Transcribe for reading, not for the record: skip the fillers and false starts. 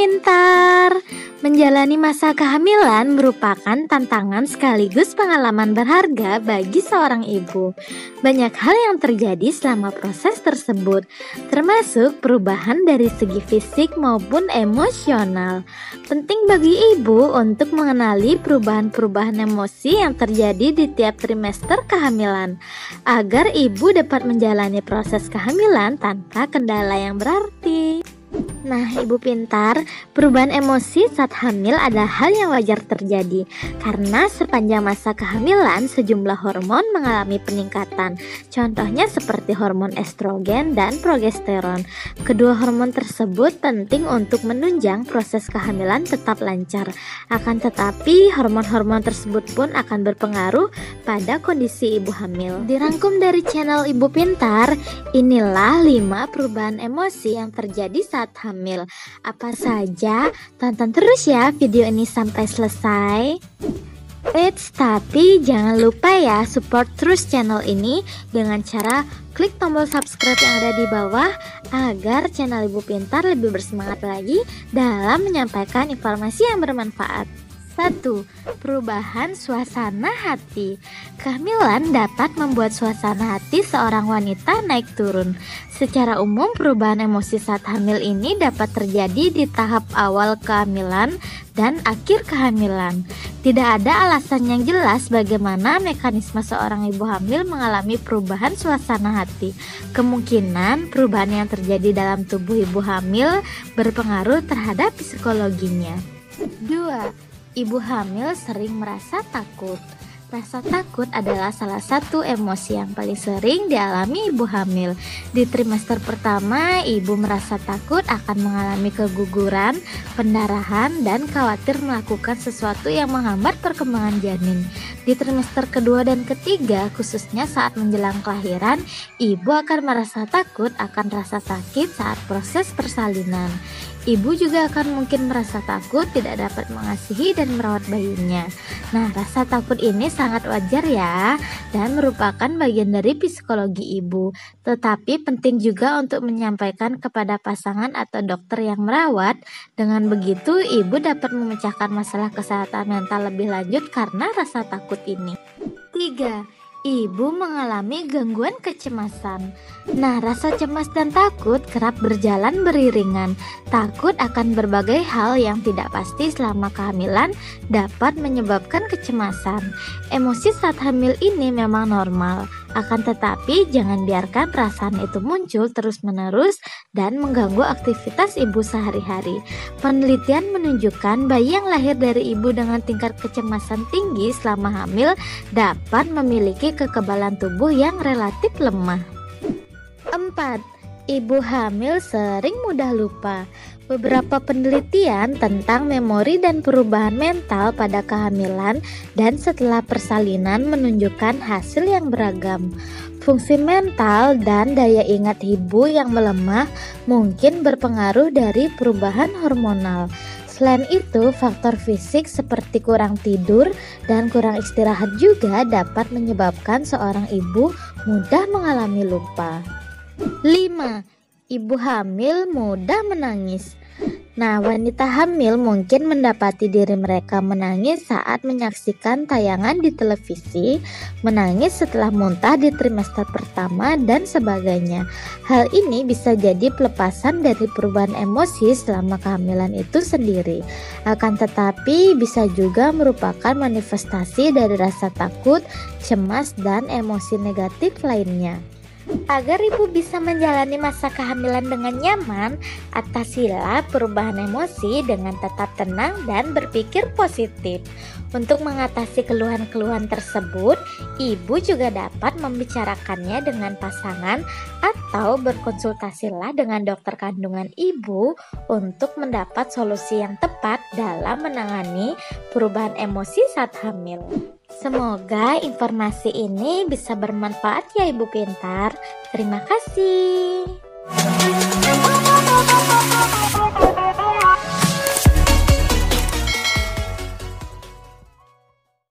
pintar. Menjalani masa kehamilan merupakan tantangan sekaligus pengalaman berharga bagi seorang ibu. Banyak hal yang terjadi selama proses tersebut, termasuk perubahan dari segi fisik maupun emosional. Penting bagi ibu untuk mengenali perubahan-perubahan emosi yang terjadi di tiap trimester kehamilan, agar ibu dapat menjalani proses kehamilan tanpa kendala yang berarti. Nah, ibu pintar, perubahan emosi saat hamil adalah hal yang wajar terjadi karena sepanjang masa kehamilan sejumlah hormon mengalami peningkatan. Contohnya seperti hormon estrogen dan progesteron. Kedua hormon tersebut penting untuk menunjang proses kehamilan tetap lancar. Akan tetapi, hormon-hormon tersebut pun akan berpengaruh pada kondisi ibu hamil. Dirangkum dari channel Ibu Pintar, inilah 5 perubahan emosi yang terjadi saat hamil. Apa saja? Tonton terus ya video ini sampai selesai. Tapi jangan lupa ya support terus channel ini dengan cara klik tombol subscribe yang ada di bawah agar channel Ibu Pintar lebih bersemangat lagi dalam menyampaikan informasi yang bermanfaat. 1. Perubahan suasana hati. Kehamilan dapat membuat suasana hati seorang wanita naik turun. Secara umum, perubahan emosi saat hamil ini dapat terjadi di tahap awal kehamilan dan akhir kehamilan. Tidak ada alasan yang jelas bagaimana mekanisme seorang ibu hamil mengalami perubahan suasana hati. Kemungkinan perubahan yang terjadi dalam tubuh ibu hamil berpengaruh terhadap psikologinya. 2. Ibu hamil sering merasa takut. Rasa takut adalah salah satu emosi yang paling sering dialami ibu hamil. Di trimester pertama, ibu merasa takut akan mengalami keguguran, pendarahan, dan khawatir melakukan sesuatu yang menghambat perkembangan janin. Di trimester kedua dan ketiga, khususnya saat menjelang kelahiran, ibu akan merasa takut akan rasa sakit saat proses persalinan. Ibu juga akan mungkin merasa takut tidak dapat mengasihi dan merawat bayinya. Nah, rasa takut ini sangat wajar ya, dan merupakan bagian dari psikologi ibu. Tetapi penting juga untuk menyampaikan kepada pasangan atau dokter yang merawat. Dengan begitu, ibu dapat memecahkan masalah kesehatan mental lebih lanjut karena rasa takut ini. 3. Ibu mengalami gangguan kecemasan. Nah, rasa cemas dan takut kerap berjalan beriringan. Takut akan berbagai hal yang tidak pasti selama kehamilan dapat menyebabkan kecemasan. Emosi saat hamil ini memang normal, akan tetapi jangan biarkan perasaan itu muncul terus-menerus dan mengganggu aktivitas ibu sehari-hari. Penelitian menunjukkan bayi yang lahir dari ibu dengan tingkat kecemasan tinggi selama hamil dapat memiliki kekebalan tubuh yang relatif lemah. 4. Ibu hamil sering mudah lupa. Beberapa penelitian tentang memori dan perubahan mental pada kehamilan dan setelah persalinan menunjukkan hasil yang beragam. Fungsi mental dan daya ingat ibu yang melemah mungkin berpengaruh dari perubahan hormonal. Selain itu, faktor fisik seperti kurang tidur dan kurang istirahat juga dapat menyebabkan seorang ibu mudah mengalami lupa. 5. Ibu hamil mudah menangis. Nah, wanita hamil mungkin mendapati diri mereka menangis saat menyaksikan tayangan di televisi, menangis setelah muntah di trimester pertama, dan sebagainya. Hal ini bisa jadi pelepasan dari perubahan emosi selama kehamilan itu sendiri. Akan tetapi, bisa juga merupakan manifestasi dari rasa takut, cemas, dan emosi negatif lainnya. Agar ibu bisa menjalani masa kehamilan dengan nyaman, atasilah perubahan emosi dengan tetap tenang dan berpikir positif. Untuk mengatasi keluhan-keluhan tersebut, ibu juga dapat membicarakannya dengan pasangan atau berkonsultasilah dengan dokter kandungan ibu untuk mendapat solusi yang tepat dalam menangani perubahan emosi saat hamil. Semoga informasi ini bisa bermanfaat ya Ibu Pintar. Terima kasih.